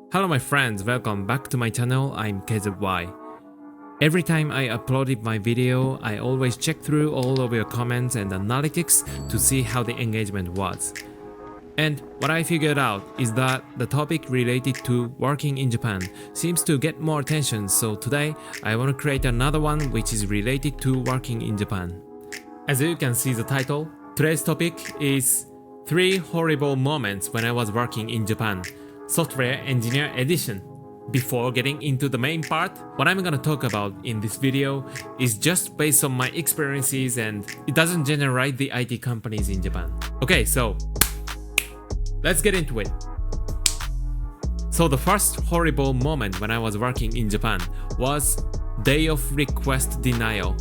Hello my friends, welcome back to my channel. I'm KZY. Every time I uploaded my video, I always check through all of your comments and analytics to see how the engagement was. And what I figured out is that the topic related to working in Japan seems to get more attention, so today I want to create another one which is related to working in Japan. As you can see the title, today's topic is 3 horrible moments when I was working in Japan, Software Engineer Edition. Before getting into the main part, what I'm gonna talk about in this video is just based on my experiences and it doesn't generate the IT companies in Japan. Okay, so let's get into it. So the first horrible moment when I was working in Japan was day of request denial.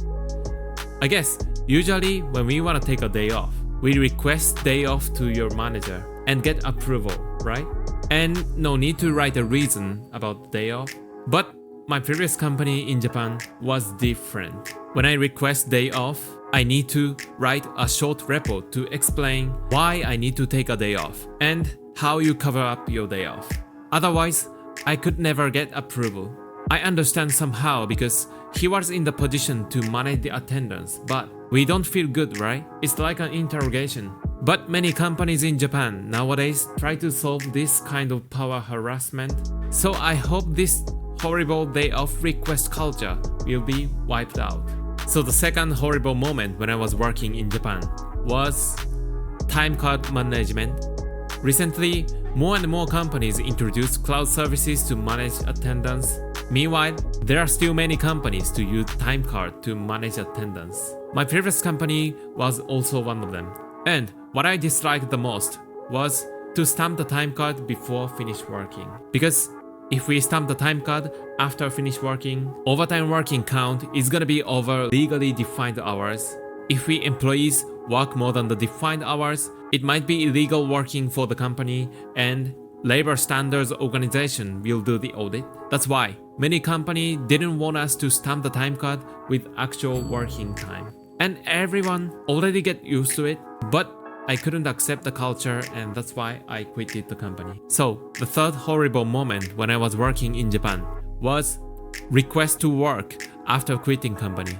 I guess usually when we want to take a day off, we request day off to your manager and get approval, right? And no need to write a reason about the day off. But my previous company in Japan was different. When I request day off, I need to write a short report to explain why I need to take a day off and how you cover up your day off. Otherwise, I could never get approval. I understand somehow because he was in the position to manage the attendance, but we don't feel good, right? It's like an interrogation. But many companies in Japan nowadays try to solve this kind of power harassment. So I hope this horrible day off request culture will be wiped out. So the second horrible moment when I was working in Japan was Timecard Management. Recently, more and more companies introduce cloud services to manage attendance. Meanwhile, there are still many companies to use Timecard to manage attendance. My previous company was also one of them. And what I disliked the most was to stamp the time card before finish working. Because if we stamp the time card after finish working, overtime working count is gonna be over legally defined hours. If we employees work more than the defined hours, it might be illegal working for the company and labor standards organization will do the audit. That's why many companies didn't want us to stamp the time card with actual working time. And everyone already get used to it, but I couldn't accept the culture and that's why I quitted the company. So the third horrible moment when I was working in Japan was request to work after quitting company.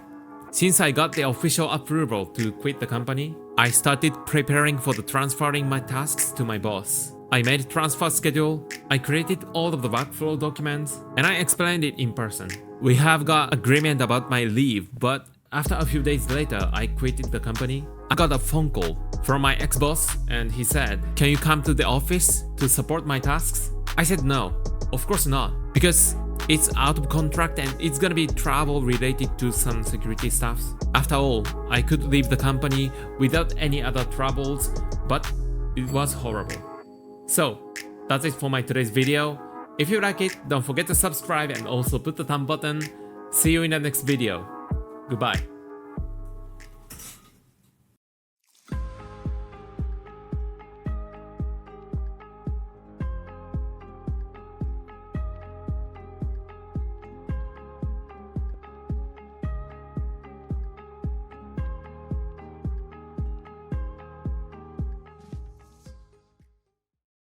Since I got the official approval to quit the company, I started preparing for the transferring my tasks to my boss. I made transfer schedule, I created all of the workflow documents, and I explained it in person. We have got agreement about my leave, but after a few days later, I quitted the company. I got a phone call from my ex-boss and he said, "Can you come to the office to support my tasks?" I said no, of course not, because it's out of contract and it's gonna be travel related to some security stuff. After all, I could leave the company without any other troubles, but it was horrible. So that's it for my today's video. If you like it, don't forget to subscribe and also put the thumb button. See you in the next video. Goodbye.